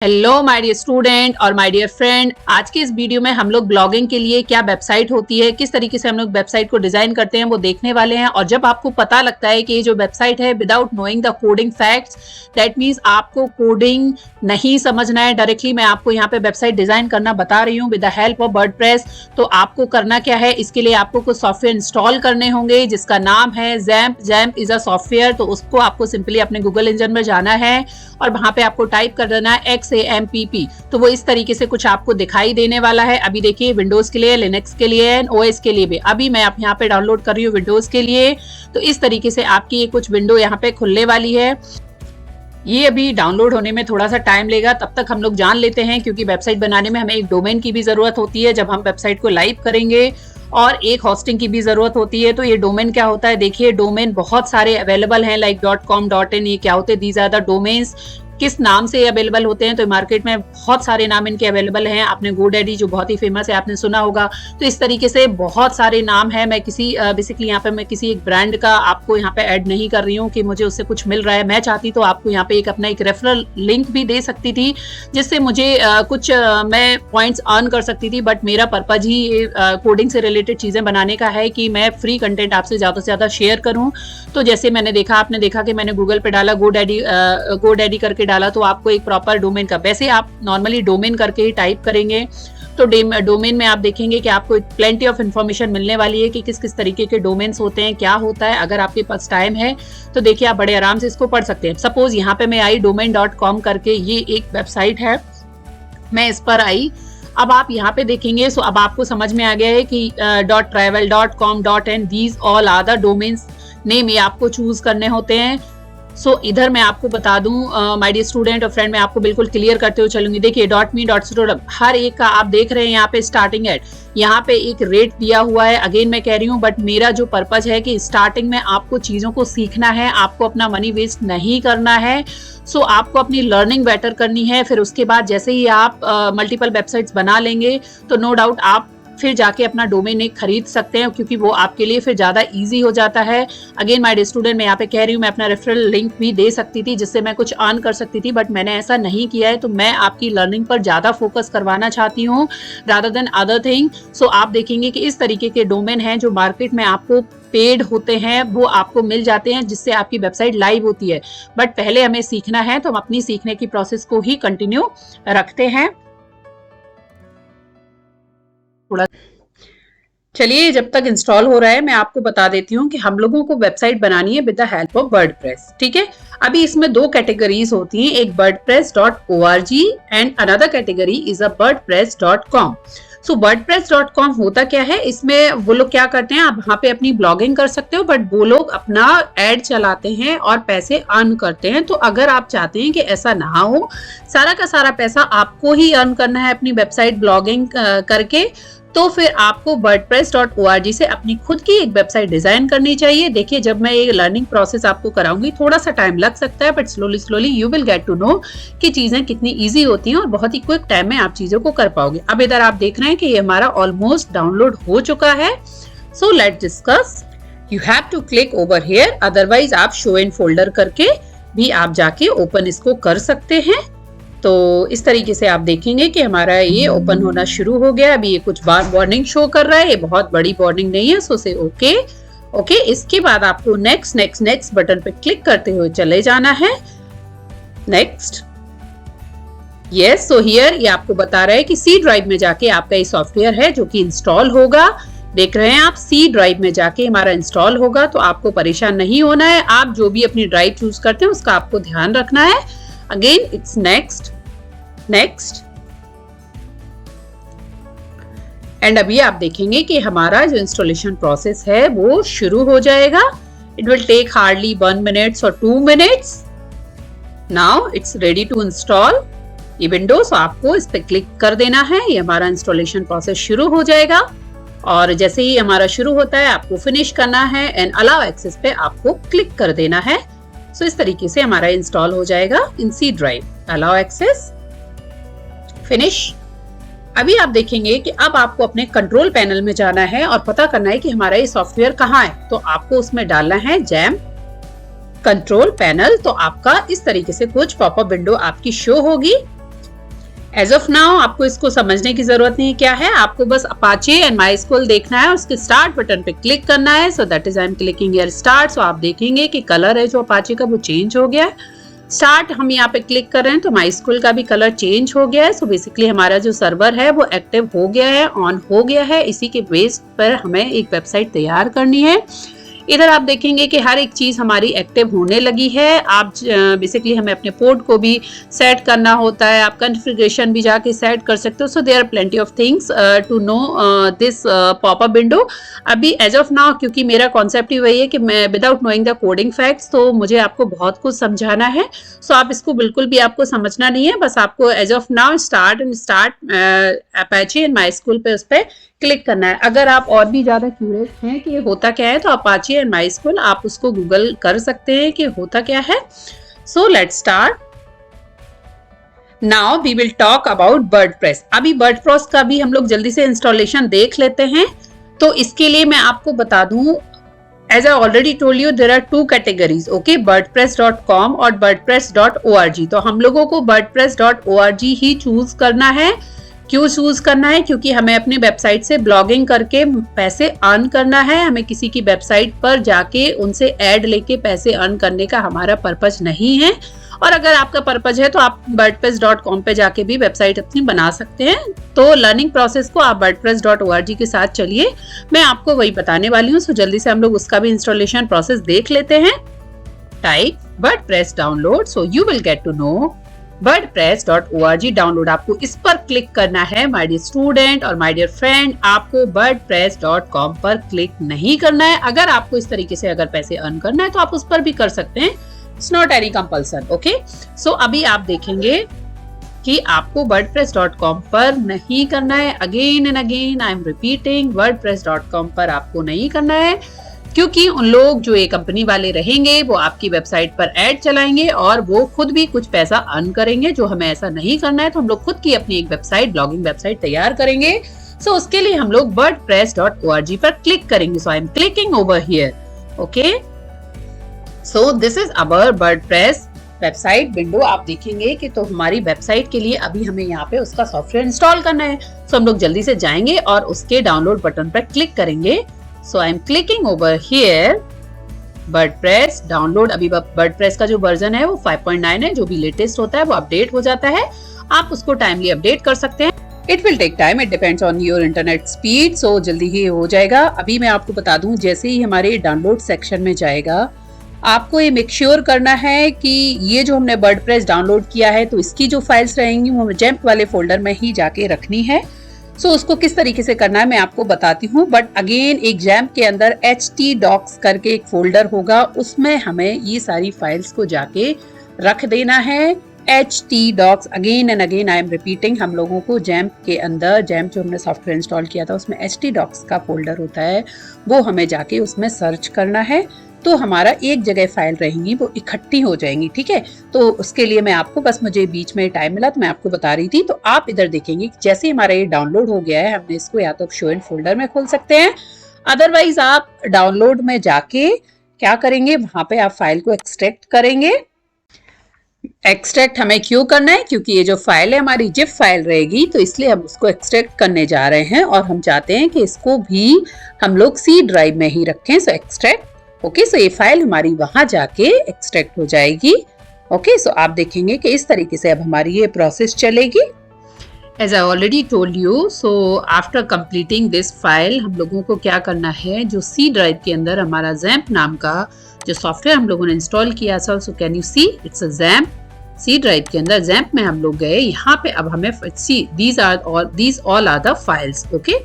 Hello my dear student और my dear friend, आज के इस वीडियो में हम लोग ब्लॉगिंग के लिए क्या वेबसाइट होती है, किस तरीके से हम लोग वेबसाइट को डिजाइन करते हैं वो देखने वाले हैं। और जब आपको पता लगता है कि ये जो वेबसाइट है without knowing the coding facts, that means आपको कोडिंग नहीं समझना है, डायरेक्टली मैं आपको यहाँ पे वेबसाइट डिजाइन करना बता रही हूँ with the help of WordPress. तो आपको करना क्या है, इसके लिए आपको कुछ सॉफ्टवेयर इंस्टॉल करने होंगे जिसका नाम है XAMPP. XAMPP is a software, तो उसको आपको सिंपली अपने गूगल इंजन में जाना है और वहां पे आपको टाइप कर देना है XAMPP। तो वो इस तरीके से कुछ आपको दिखाई देने वाला है। अभी देखिए विंडोज के लिए, लिनक्स के लिए एंड OS के लिए भी। अभी मैं आप यहाँ पे डाउनलोड कर रही हूँ विंडोज के लिए। तो इस तरीके से आपकी ये कुछ विंडो यहाँ पे खुलने वाली है। ये अभी डाउनलोड होने में थोड़ा सा टाइम लेगा, तब तक हम लोग जान लेते हैं, क्योंकि वेबसाइट बनाने में हमें एक डोमेन की भी जरूरत होती है जब हम वेबसाइट को लाइव करेंगे, और एक होस्टिंग की भी जरूरत होती है। तो ये डोमेन क्या होता है, देखिए डोमेन बहुत सारे अवेलेबल हैं, लाइक .com .in। ये क्या होते हैं, दीज आर द डोमेन्स। किस नाम से अवेलेबल होते हैं, तो मार्केट में बहुत सारे नाम इनके अवेलेबल हैं। आपने GoDaddy जो बहुत ही फेमस है आपने सुना होगा। तो इस तरीके से बहुत सारे नाम है। मैं किसी बेसिकली यहाँ पे मैं किसी एक ब्रांड का आपको यहाँ पे ऐड नहीं कर रही हूँ कि मुझे उससे कुछ मिल रहा है। मैं चाहती तो आपको यहाँ पे एक अपना एक रेफरल लिंक भी दे सकती थी, जिससे मुझे कुछ मैं पॉइंट्स अर्न कर सकती थी। बट मेरा पर्पज ही कोडिंग से रिलेटेड चीजें बनाने का है कि मैं फ्री कंटेंट आपसे ज्यादा से ज्यादा शेयर करूँ। तो जैसे मैंने देखा, आपने देखा कि मैंने गूगल पे डाला GoDaddy करके डाला, तो आपको एक प्रॉपर डोमेन का, वैसे आप नॉर्मली डोमेन करके ही टाइप करेंगे तो डोमेन में आप देखेंगे कि आपको प्लेंटी ऑफ इन्फॉर्मेशन मिलने वाली है कि किस किस तरीके के डोमेन्स होते हैं, क्या होता है। अगर आपके पास टाइम है तो देखिए आप बड़े आराम से इसको पढ़ सकते हैं। सपोज यहाँ पे मैं आई domain.com करके, ये एक वेबसाइट है, मैं इस पर आई। अब आप यहाँ पे देखेंगे, सो अब आपको समझ में आ गया है कि .travel .com .in these all are the domains name, ये आपको चूज करने होते हैं। सो इधर मैं आपको बता दूं माय डियर स्टूडेंट और फ्रेंड, मैं आपको बिल्कुल क्लियर करते हुए चलूंगी। देखिए .me .co हर एक का आप देख रहे हैं यहाँ पे स्टार्टिंग एड, यहाँ पे एक रेट दिया हुआ है। अगेन मैं कह रही हूँ, बट मेरा जो पर्पज है कि स्टार्टिंग में आपको चीजों को सीखना है, आपको अपना मनी वेस्ट नहीं करना है। सो आपको अपनी लर्निंग बेटर करनी है। फिर उसके बाद जैसे ही आप मल्टीपल वेबसाइट्स बना लेंगे तो नो डाउट आप फिर जाके अपना डोमेन एक खरीद सकते हैं, क्योंकि वो आपके लिए फिर ज्यादा इजी हो जाता है। अगेन माय डियर स्टूडेंट, मैं यहाँ पे कह रही हूँ मैं अपना रेफरल लिंक भी दे सकती थी जिससे मैं कुछ अर्न कर सकती थी, बट मैंने ऐसा नहीं किया है। तो मैं आपकी लर्निंग पर ज्यादा फोकस करवाना चाहती हूँ रादर देन अदर थिंग। सो आप देखेंगे कि इस तरीके के डोमेन हैं जो मार्केट में आपको पेड होते हैं, वो आपको मिल जाते हैं, जिससे आपकी वेबसाइट लाइव होती है। बट पहले हमें सीखना है, तो हम अपनी सीखने की प्रोसेस को ही कंटिन्यू रखते हैं। थोड़ा चलिए, जब तक इंस्टॉल हो रहा है मैं आपको बता देती हूँ कि हम लोगों को वेबसाइट बनानी है with the help of WordPress. ठीक है, अभी इसमें दो कैटेगरीज होती हैं, एक wordpress.org and another category is a wordpress.com। So wordpress.com होता क्या है, इसमें वो लोग क्या करते हैं, आप वहां पे अपनी ब्लॉगिंग कर सकते हो, बट वो लोग अपना एड चलाते हैं और पैसे अर्न करते हैं। तो अगर आप चाहते हैं कि ऐसा ना हो, सारा का सारा पैसा आपको ही अर्न करना है अपनी वेबसाइट ब्लॉगिंग करके, तो फिर आपको wordpress.org से अपनी खुद की एक वेबसाइट डिजाइन करनी चाहिए। देखिए, जब मैं ये लर्निंग प्रोसेस आपको कराऊंगी थोड़ा सा टाइम लग सकता है, but slowly you will get to know कि चीजें कितनी इजी होती हैं और बहुत ही क्विक टाइम में आप चीजों को कर पाओगे। अब इधर आप देख रहे हैं कि ये हमारा ऑलमोस्ट डाउनलोड हो चुका है। So let's discuss. You have to click over here, otherwise आप शो इन फोल्डर करके भी आप जाके ओपन इसको कर सकते हैं। तो इस तरीके से आप देखेंगे कि हमारा ये ओपन होना शुरू हो गया। अभी ये कुछ बार वार्निंग शो कर रहा है, ये बहुत बड़ी वार्निंग नहीं है। सो से ओके। इसके बाद आपको नेक्स्ट बटन पे क्लिक करते हुए चले जाना है। Next, yes. सो हियर ये आपको बता रहा है कि सी ड्राइव में जाके आपका ये सॉफ्टवेयर है जो कि इंस्टॉल होगा। देख रहे हैं आप, सी ड्राइव में जाके हमारा इंस्टॉल होगा। तो आपको परेशान नहीं होना है, आप जो भी अपनी ड्राइव चूज करते हैं उसका आपको ध्यान रखना है। Again, it's next एंड अभी आप देखेंगे कि हमारा जो इंस्टॉलेशन प्रोसेस है वो शुरू हो जाएगा। It will take hardly 1 minute or 2 minutes। Now it's ready to install ये विंडोज। आपको इस पे क्लिक कर देना है, ये हमारा इंस्टॉलेशन प्रोसेस शुरू हो जाएगा। और जैसे ही हमारा शुरू होता है आपको फिनिश करना है एंड अलाउ एक्सेस पे आपको क्लिक कर देना है। सो इस तरीके से हमारा इंस्टॉल हो जाएगा in C drive. Allow access, finish. अभी आप देखेंगे कि अब आपको अपने कंट्रोल पैनल में जाना है और पता करना है कि हमारा ये सॉफ्टवेयर कहाँ है। तो आपको उसमें डालना है जैम्प कंट्रोल पैनल। तो आपका इस तरीके से कुछ पॉपअप विंडो आपकी शो होगी। एज ऑफ नाउ आपको इसको समझने की जरूरत नहीं, क्या है, आपको बस अपाचे एंड माइस्कल देखना है, उसके स्टार्ट बटन पे क्लिक करना है। So that is I am clicking here start. So आप देखेंगे कि कलर है जो अपाचे का वो चेंज हो गया है। स्टार्ट हम यहाँ पे क्लिक कर रहे हैं तो माइस्कल का भी कलर चेंज हो गया है। सो बेसिकली हमारा जो सर्वर है वो एक्टिव हो गया है, ऑन हो गया है। इसी के बेस पर हमें एक वेबसाइट तैयार करनी है। इधर आप देखेंगे कि हर एक चीज हमारी एक्टिव होने लगी है। आप बेसिकली हमें अपने पोर्ट को भी सेट करना होता है, आप कॉन्फ़िगरेशन भी जाके सेट कर सकते हो। So there are plenty of things to know this popup window. अभी एज ऑफ नाउ क्योंकि मेरा कॉन्सेप्ट ही वही है कि मैं without knowing the coding facts, तो मुझे आपको बहुत कुछ समझाना है। सो आप इसको बिल्कुल भी आपको समझना नहीं है, बस आपको as of now start Apache and MySQL पे उस पर क्लिक करना है। अगर आप और भी ज्यादा क्यूरियस हैं कि ये होता क्या है तो अपाचे एंड माइस्कल आप उसको गूगल कर सकते हैं कि होता क्या है। So let's start. Now we will talk about WordPress. अभी वर्डप्रेस का भी हम लोग जल्दी से इंस्टॉलेशन देख लेते हैं। तो इसके लिए मैं आपको बता दूं, as I already told you there are two categories, okay, wordpress.com और wordpress.org। तो हम लोगों को wordpress.org ही चूज करना है। क्यों चूज करना है? क्योंकि हमें अपनी वेबसाइट से ब्लॉगिंग करके पैसे अर्न करना है। हमें किसी की वेबसाइट पर जाके उनसे ऐड लेके पैसे अर्न करने का हमारा पर्पज नहीं है। और अगर आपका पर्पज है तो आप wordpress.com पे जाके भी वेबसाइट अपनी बना सकते हैं। तो लर्निंग प्रोसेस को आप wordpress.org के साथ चलिए, मैं आपको वही बताने वाली हूँ। सो जल्दी से हम लोग उसका भी इंस्टॉलेशन प्रोसेस देख लेते हैं। Type WordPress download, so you will get to know wordpress.org download. आपको इस पर क्लिक करना है माय डियर स्टूडेंट और माय डियर फ्रेंड। आपको wordpress.com पर क्लिक नहीं करना है। अगर आपको इस तरीके से अगर पैसे अर्न करना है तो आप उस पर भी कर सकते हैं। It's not any compulsion, okay. So अभी आप देखेंगे कि आपको wordpress.com पर नहीं करना है। Again and again I am repeating, wordpress.com पर आपको नहीं करना है, क्योंकि उन लोग जो ये कंपनी वाले रहेंगे वो आपकी वेबसाइट पर ऐड चलाएंगे और वो खुद भी कुछ पैसा अर्न करेंगे, जो हमें ऐसा नहीं करना है। तो हम लोग खुद की अपनी एक वेबसाइट, ब्लॉगिंग वेबसाइट तैयार करेंगे। सो उसके लिए हम लोग wordpress.org पर क्लिक करेंगे। So I am clicking over here, okay. So this is our WordPress website window. आप देखेंगे कि तो हमारी वेबसाइट के लिए अभी हमें यहाँ पे उसका सॉफ्टवेयर इंस्टॉल करना है। सो हम लोग जल्दी से जाएंगे और उसके डाउनलोड बटन पर क्लिक करेंगे। So I'm clicking over here, WordPress download. अभी WordPress का जो वर्जन है वो 5.9 है, जो भी लेटेस्ट होता है वो अपडेट हो जाता है। आप उसको टाइमली अपडेट कर सकते हैं। It will take time, it depends on your internet speed, so जल्दी ही हो जाएगा। अभी मैं आपको बता दूं, जैसे ही हमारे डाउनलोड सेक्शन में जाएगा, आपको ये मेक श्योर करना है कि ये जो हमने वर्डप्रेस डाउनलोड किया है तो इसकी जो फाइल्स रहेंगी वो जैम्प वाले फोल्डर में ही जाके रखनी है। सो उसको किस तरीके से करना है मैं आपको बताती हूँ। बट अगेन एक जैम्प के अंदर htdocs करके एक फोल्डर होगा, उसमें हमें ये सारी फाइल्स को जाके रख देना है। htdocs again and again I am repeating, हम लोगों को जैम्प के अंदर, जैम्प जो हमने सॉफ्टवेयर इंस्टॉल किया था उसमें htdocs का फोल्डर होता है, वो हमें जाके उसमें सर्च करना है। तो हमारा एक जगह फाइल रहेंगी, वो इकट्ठी हो जाएंगी, ठीक है। तो उसके लिए मैं आपको, बस मुझे बीच में टाइम मिला तो मैं आपको बता रही थी। तो आप इधर देखेंगे कि जैसे ही हमारा ये डाउनलोड हो गया है, हमने इसको या तो शो इन फोल्डर में खोल सकते हैं, अदरवाइज आप डाउनलोड में जाके क्या करेंगे, वहां पे आप फाइल को एक्सट्रैक्ट करेंगे। एक्सट्रैक्ट हमें क्यों करना है? क्योंकि ये जो फाइल है हमारी जिप फाइल रहेगी, तो इसलिए हम उसको एक्सट्रैक्ट करने जा रहे हैं और हम चाहते हैं कि इसको भी हम लोग सी ड्राइव में ही रखें। सो एक्सट्रैक्ट, ओके। सो ये फाइल हमारी वहां जाके एक्सट्रैक्ट हो जाएगी, ओके। सो आप देखेंगे कि इस तरीके से अब हमारी ये प्रोसेस चलेगी। As I already told you, so after completing this file हम लोगों को क्या करना है, जो सी ड्राइव के अंदर हमारा जैम्प नाम का जो सॉफ्टवेयर हम लोगों ने इंस्टॉल किया, so can you see it's a XAMPP. C drive के अंदर जैम्प में हम लोग गए, यहाँ पे अब हमें see these all are the files, okay.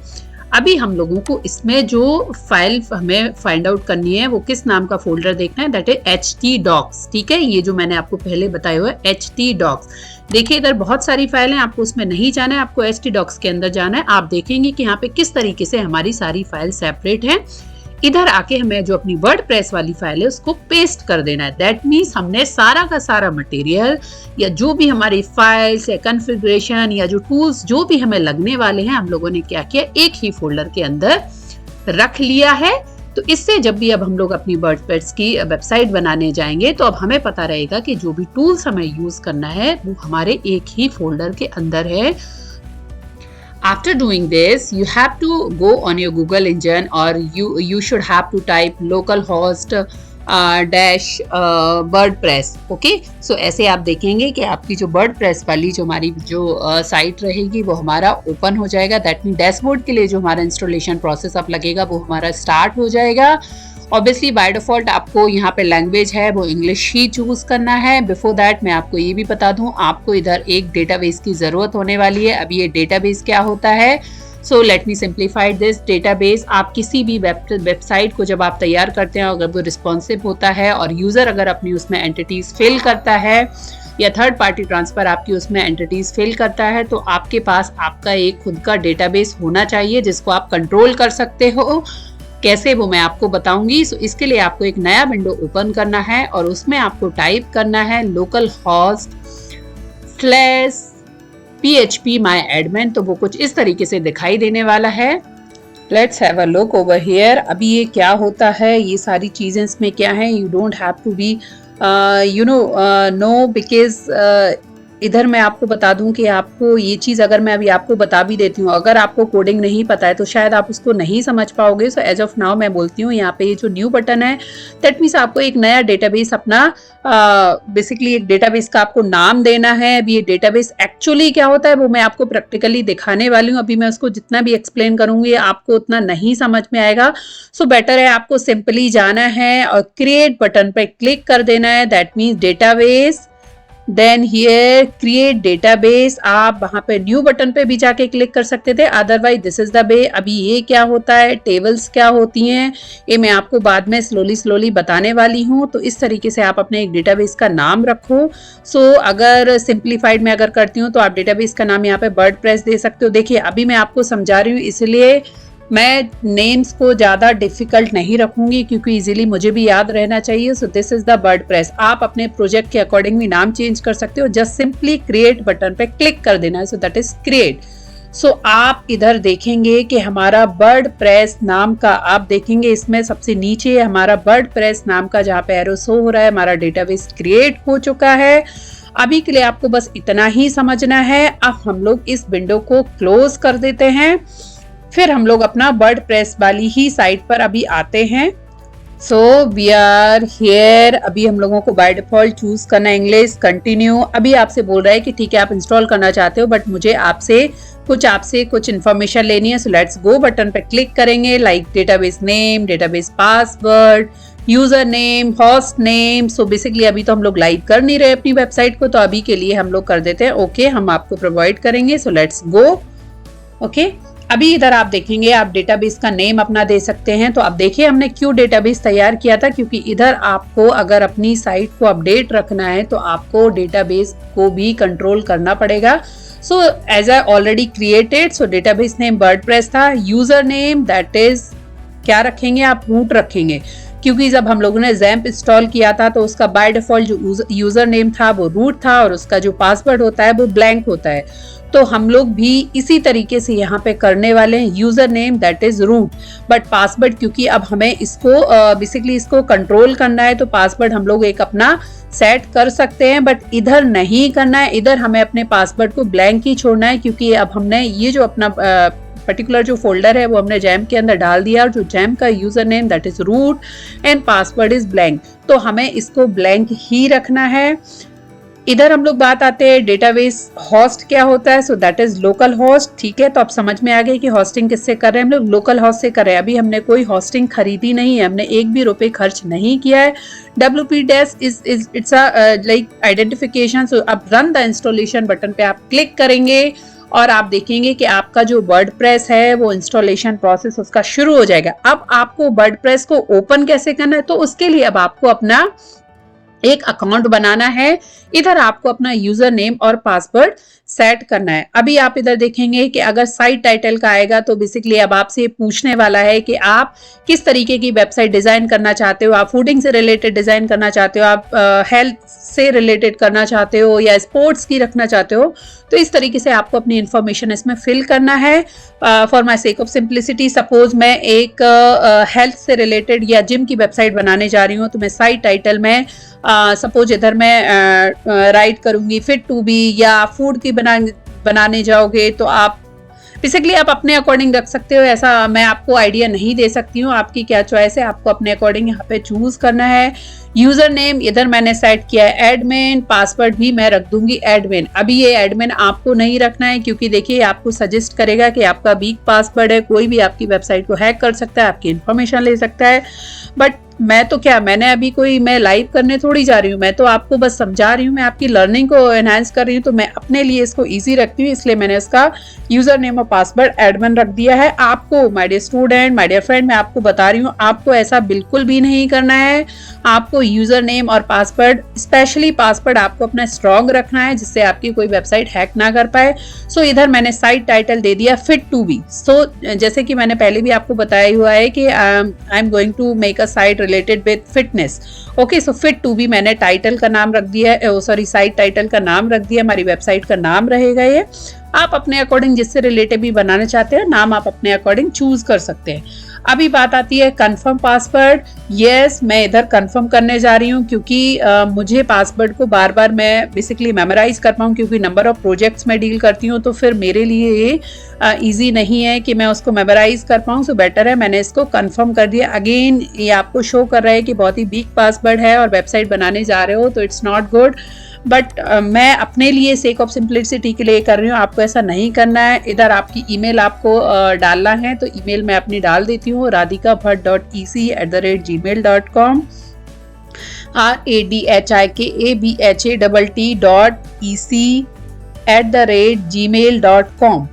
अभी हम लोगों को इसमें जो फाइल हमें फाइंड आउट करनी है वो किस नाम का फोल्डर देखना है, दैट इज htdocs, ठीक है। ये जो मैंने आपको पहले बताया हुआ है htdocs। देखिए इधर बहुत सारी फाइलें, आपको उसमें नहीं जाना है, आपको htdocs के अंदर जाना है। आप देखेंगे कि यहाँ पे किस तरीके से हमारी सारी फाइल सेपरेट है। इधर आके हमें जो अपनी वर्डप्रेस वाली फाइल है उसको पेस्ट कर देना है। दैट मीन्स हमने सारा का सारा मटेरियल या जो भी हमारी फाइल्स या कॉन्फ़िगरेशन या जो टूल्स जो भी हमें लगने वाले हैं, हम लोगों ने क्या किया, एक ही फोल्डर के अंदर रख लिया है। तो इससे जब भी अब हम लोग अपनी वर्डप्रेस की वेबसाइट बनाने जाएंगे तो अब हमें पता रहेगा कि जो भी टूल्स हमें यूज करना है वो हमारे एक ही फोल्डर के अंदर है। After doing this, you have to go on your Google engine, or you should have to type localhost dash WordPress. Okay, so ऐसे आप देखेंगे कि आपकी जो WordPress वाली जो हमारी जो साइट रहेगी वो हमारा ओपन हो जाएगा। दैट मीन डैशबोर्ड के लिए जो हमारा इंस्टॉलेशन प्रोसेस अब लगेगा वो हमारा स्टार्ट हो जाएगा। ऑब्वियसली बाय डिफॉल्ट आपको यहाँ पे लैंग्वेज है वो इंग्लिश ही चूज करना है। बिफोर दैट मैं आपको ये भी बता दूं, आपको इधर एक डेटाबेस की जरूरत होने वाली है। अभी ये डेटाबेस क्या होता है, so let me simplify this. Database आप किसी भी वेबसाइट को जब आप तैयार करते हैं, अगर वो रिस्पॉन्सिव होता है और यूजर अगर अपनी उसमें एंटिटीज फिल करता है या थर्ड पार्टी ट्रांसफर आपकी उसमें एंटिटीज फिल करता है, तो आपके पास आपका एक खुद का डेटाबेस होना चाहिए जिसको आप कंट्रोल कर सकते हो। कैसे वो मैं आपको बताऊंगी। सो इसके लिए आपको एक नया विंडो ओपन करना है और उसमें आपको टाइप करना है localhost/php my admin। तो वो कुछ इस तरीके से दिखाई देने वाला है। Let's have a look over here. अभी ये क्या होता है, ये सारी चीजें इसमें क्या है, you don't have to be know because इधर मैं आपको बता दूं कि आपको ये चीज़ अगर मैं अभी आपको बता भी देती हूँ, अगर आपको कोडिंग नहीं पता है तो शायद आप उसको नहीं समझ पाओगे। सो एज ऑफ नाउ मैं बोलती हूँ, यहाँ पे ये जो न्यू बटन है दैट मीन्स आपको एक नया डेटाबेस अपना बेसिकली एक डेटाबेस का आपको नाम देना है। अभी ये डेटाबेस एक्चुअली क्या होता है वो मैं आपको प्रैक्टिकली दिखाने वाली हूँ। अभी मैं उसको जितना भी एक्सप्लेन करूंगी आपको उतना नहीं समझ में आएगा। सो बेटर है आपको सिंपली जाना है और क्रिएट बटन पे क्लिक कर देना है। That means database, then here create database. आप वहां पे न्यू बटन पे भी जाके क्लिक कर सकते थे, otherwise this is the way. अभी ये क्या होता है, टेबल्स क्या होती हैं, ये मैं आपको बाद में स्लोली बताने वाली हूँ। तो इस तरीके से आप अपने एक डेटाबेस का नाम रखो। सो अगर सिंप्लीफाइड में अगर करती हूँ तो आप डेटाबेस का नाम यहाँ पे वर्डप्रेस दे सकते हो। देखिए अभी मैं आपको समझा रही हूँ, इसलिए मैं नेम्स को ज़्यादा डिफिकल्ट नहीं रखूंगी क्योंकि इजीली मुझे भी याद रहना चाहिए। सो दिस इज द वर्डप्रेस। आप अपने प्रोजेक्ट के अकॉर्डिंग भी नाम चेंज कर सकते हो, जस्ट सिंपली क्रिएट बटन पे क्लिक कर देना है। So that is create. So आप इधर देखेंगे कि हमारा वर्डप्रेस नाम का, आप देखेंगे इसमें सबसे नीचे हमारा वर्डप्रेस नाम का जहाँ पे एरो शो हो रहा है, हमारा डेटाबेस क्रिएट हो चुका है। अभी के लिए आपको बस इतना ही समझना है। अब हम लोग इस विंडो को क्लोज कर देते हैं, फिर हम लोग अपना वर्डप्रेस वाली ही साइट पर अभी आते हैं। So we are here. अभी हम लोगों को बाय डिफॉल्ट चूज करना है इंग्लिश, कंटिन्यू। अभी आपसे बोल रहा है कि ठीक है आप इंस्टॉल करना चाहते हो बट मुझे आपसे कुछ इन्फॉर्मेशन लेनी है। सो लेट्स गो बटन पे क्लिक करेंगे, like database name, database password, user name, host name. So basically अभी तो हम लोग लाइव कर नहीं रहे अपनी वेबसाइट को, तो अभी के लिए हम लोग कर देते हैं ओके, हम आपको प्रोवाइड करेंगे। So let's go okay. अभी इधर आप देखेंगे आप डेटाबेस का नेम अपना दे सकते हैं। तो अब देखिए हमने क्यों डेटाबेस तैयार किया था, क्योंकि इधर आपको अगर अपनी साइट को अपडेट रखना है तो आपको डेटाबेस को भी कंट्रोल करना पड़ेगा। So as I already created, so database name WordPress था। यूजर नेम दैट इज क्या रखेंगे आप, रूट रखेंगे, क्योंकि जब हम लोगों ने XAMPP इंस्टॉल किया था तो उसका बाय डिफॉल्ट जो यूजर नेम था वो रूट था और उसका जो पासवर्ड होता है वो ब्लैंक होता है। तो हम लोग भी इसी तरीके से यहाँ पे करने वाले हैं, user name that is root, but password क्योंकि अब हमें इसको बेसिकली इसको कंट्रोल करना है तो पासवर्ड हम लोग एक अपना सेट कर सकते हैं, बट इधर नहीं करना है। इधर हमें अपने पासवर्ड को ब्लैंक ही छोड़ना है, क्योंकि अब हमने ये जो अपना पर्टिकुलर जो फोल्डर है वो हमने XAMPP के अंदर डाल दिया और जो XAMPP का user name that is root and password is blank, तो हमें इसको ब्लैंक ही रखना है। इधर हम लोग बात आते हैं डेटाबेस होस्ट क्या होता है। So that is local host. ठीक है, तो अब समझ में आ गई कि होस्टिंग किससे कर रहे हैं हम लोग, लोकल होस्ट से कर रहे हैं। अभी हमने कोई होस्टिंग खरीदी नहीं है, हमने एक भी रुपए खर्च नहीं किया है। WP- is it's a like identification. So अब रन द इंस्टॉलेशन बटन पे आप क्लिक करेंगे और आप देखेंगे कि आपका जो वर्डप्रेस है वो इंस्टॉलेशन प्रोसेस उसका शुरू हो जाएगा। अब आपको वर्डप्रेस को ओपन कैसे करना है, तो उसके लिए अब आपको अपना एक अकाउंट बनाना है। इधर आपको अपना यूजर नेम और पासवर्ड सेट करना है। अभी आप इधर देखेंगे कि अगर साइट टाइटल का आएगा तो बेसिकली अब आपसे पूछने वाला है कि आप किस तरीके की वेबसाइट डिजाइन करना चाहते हो। आप फूडिंग से रिलेटेड डिजाइन करना चाहते हो, आप हेल्थ से रिलेटेड करना चाहते हो, या स्पोर्ट्स की रखना चाहते हो। तो इस तरीके से आपको अपनी इंफॉर्मेशन इसमें फिल करना है। For my sake of simplicity, suppose मैं एक हेल्थ से रिलेटेड या जिम की वेबसाइट बनाने जा रही हूँ, तो मैं साइट टाइटल में सपोज इधर मैं राइट करूंगी फिट टू बी, या फूड की बनाने जाओगे तो आप बेसिकली आप अपने अकॉर्डिंग रख सकते हो। ऐसा मैं आपको आइडिया नहीं दे सकती हूँ, आपकी क्या चॉइस है, आपको अपने अकॉर्डिंग यहाँ पे चूज करना है। यूजर नेम इधर मैंने सेट किया है एडमिन, पासवर्ड भी मैं रख दूंगी एडमिन। अभी ये एडमिन आपको नहीं रखना है क्योंकि देखिए आपको सजेस्ट करेगा कि आपका वीक पासवर्ड है, कोई भी आपकी वेबसाइट को हैक कर सकता है, आपकी इंफॉर्मेशन ले सकता है। बट मैं तो क्या, मैंने अभी कोई मैं लाइव करने थोड़ी जा रही हूँ, मैं तो आपको बस समझा रही हूँ, मैं आपकी लर्निंग को एनहांस कर रही हूँ, तो मैं अपने लिए इसको इजी रखती हूँ, इसलिए मैंने इसका यूजर नेम और पासवर्ड एडमिन रख दिया है। आपको my dear student, my dear friend, मैं आपको बता रही हूँ, आपको ऐसा बिल्कुल भी नहीं करना है। आपको यूजर नेम और पासवर्ड, स्पेशली पासवर्ड आपको अपना स्ट्रॉन्ग रखना है जिससे आपकी कोई वेबसाइट हैक ना कर पाए। सो इधर मैंने साइट टाइटल दे दिया फिट टू बी। सो जैसे कि मैंने पहले भी आपको बताया हुआ है कि I am going to make a site related with fitness. Okay, so fit to be मैंने टाइटल का नाम रख दिया है, सॉरी साइट टाइटल का नाम रख दिया, हमारी वेबसाइट का नाम रहेगा ये। आप अपने अकॉर्डिंग जिससे रिलेटेड भी बनाना चाहते हैं नाम आप अपने अकॉर्डिंग चूज कर सकते हैं। अभी बात आती है कंफर्म पासवर्ड। यस, मैं इधर कंफर्म करने जा रही हूँ क्योंकि मुझे पासवर्ड को बार बार मैं बेसिकली मेमोराइज कर पाऊँ, क्योंकि नंबर ऑफ प्रोजेक्ट्स में डील करती हूँ, तो फिर मेरे लिए ये ईजी नहीं है कि मैं उसको मेमोराइज कर पाऊँ। सो बेटर है मैंने इसको कंफर्म कर दिया। अगेन ये आपको शो कर रहा है कि बहुत ही वीक पासवर्ड है और वेबसाइट बनाने जा रहे हो, तो इट्स नॉट गुड। बट मैं अपने लिए सेक ऑफ सिंप्लिसिटी के लिए कर रही हूँ, आपको ऐसा नहीं करना है। इधर आपकी ईमेल आपको डालना है, तो ईमेल मैं अपनी डाल देती हूँ, radhikabhatt.ec@gmail.com, radhikabhatt.ec@gmail.com।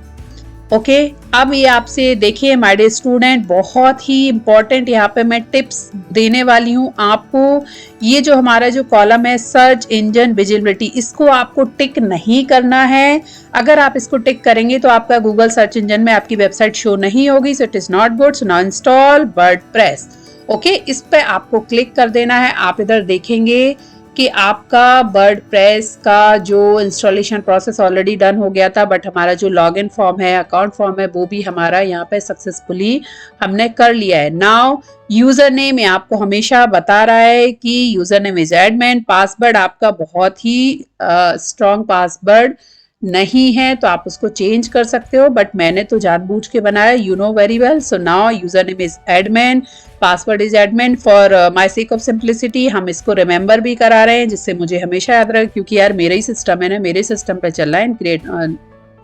ओके, अब ये आपसे देखिए माय डियर स्टूडेंट, बहुत ही इंपॉर्टेंट यहाँ पे मैं टिप्स देने वाली हूँ आपको। ये जो हमारा जो कॉलम है सर्च इंजन विजिबिलिटी, इसको आपको टिक नहीं करना है। अगर आप इसको टिक करेंगे तो आपका गूगल सर्च इंजन में आपकी वेबसाइट शो नहीं होगी। So it is not good. So now install WordPress. Okay, इस पे आपको क्लिक कर देना है। आप इधर देखेंगे कि आपका वर्डप्रेस का जो इंस्टॉलेशन प्रोसेस ऑलरेडी डन हो गया था, बट हमारा जो लॉगिन फॉर्म है, अकाउंट फॉर्म है, वो भी हमारा यहाँ पे सक्सेसफुली हमने कर लिया है। नाउ यूजर नेम ये आपको हमेशा बता रहा है कि user name is admin. Password आपका बहुत ही स्ट्रॉन्ग पासवर्ड नहीं है, तो आप उसको चेंज कर सकते हो, बट मैंने तो जानबूझ के बनाया, you know very well. So now user name is admin, password is admin. For my sake of simplicity हम इसको रिमेंबर भी करा रहे हैं जिससे मुझे हमेशा याद रहे, क्योंकि यार मेरा ही सिस्टम है ना, मेरे सिस्टम पे चल रहा है। क्रिएट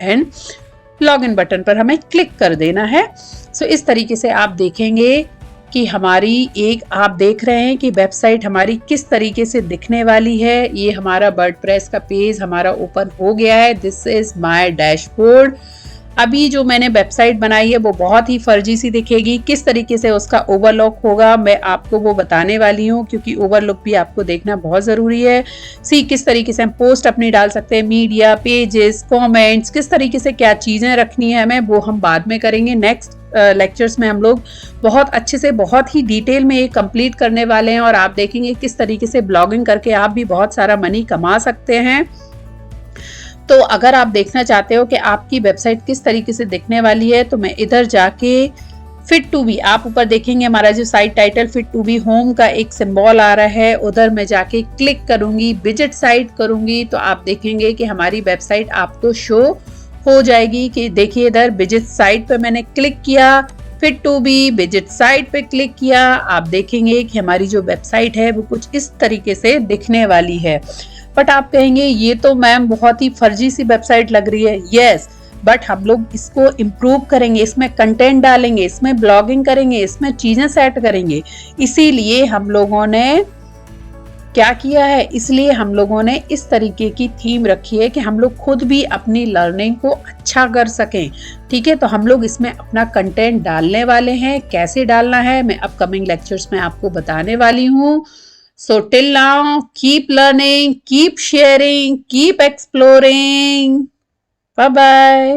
एंड लॉगिन बटन पर हमें क्लिक कर देना है। सो इस तरीके से आप देखेंगे कि हमारी एक, आप देख रहे हैं कि वेबसाइट हमारी किस तरीके से दिखने वाली है। ये हमारा वर्डप्रेस का पेज हमारा ओपन हो गया है। This is my dashboard. अभी जो मैंने वेबसाइट बनाई है वो बहुत ही फर्जी सी दिखेगी। किस तरीके से उसका ओवरलुक होगा मैं आपको वो बताने वाली हूँ, क्योंकि ओवरलुक भी आपको देखना बहुत ज़रूरी है। सी किस तरीके से हम पोस्ट अपनी डाल सकते हैं, मीडिया, पेजेस, कमेंट्स, किस तरीके से क्या चीज़ें रखनी है हमें, वो हम बाद में करेंगे। नेक्स्ट लेक्चर्स में हम लोग बहुत अच्छे से, बहुत ही डिटेल में ये कंप्लीट करने वाले हैं और आप देखेंगे किस तरीके से ब्लॉगिंग करके आप भी बहुत सारा मनी कमा सकते हैं। तो अगर आप देखना चाहते हो कि आपकी वेबसाइट किस तरीके से दिखने वाली है, तो मैं इधर जाके फिट टू बी, आप ऊपर देखेंगे हमारा जो site title fit to be home का एक सिंबल आ रहा है, उधर मैं जाके क्लिक करूंगी, विजिट साइट करूंगी, तो आप देखेंगे कि हमारी वेबसाइट आपको शो हो जाएगी। कि देखिए इधर विजिट साइट पे मैंने क्लिक किया, fit to be visit site पे क्लिक किया, आप देखेंगे कि हमारी जो वेबसाइट है वो कुछ इस तरीके से दिखने वाली है। बट आप कहेंगे ये तो मैम बहुत ही फर्जी सी वेबसाइट लग रही है। यस, बट हम लोग इसको इम्प्रूव करेंगे, इसमें कंटेंट डालेंगे, इसमें ब्लॉगिंग करेंगे, इसमें चीजें सेट करेंगे। इसीलिए हम लोगों ने क्या किया है, इसलिए हम लोगों ने इस तरीके की थीम रखी है कि हम लोग खुद भी अपनी लर्निंग को अच्छा कर सकें। ठीक है, तो हम लोग इसमें अपना कंटेंट डालने वाले हैं। कैसे डालना है मैं अपकमिंग लेक्चर्स में आपको बताने वाली हूँ। So till now, keep learning, keep sharing, keep exploring. Bye bye.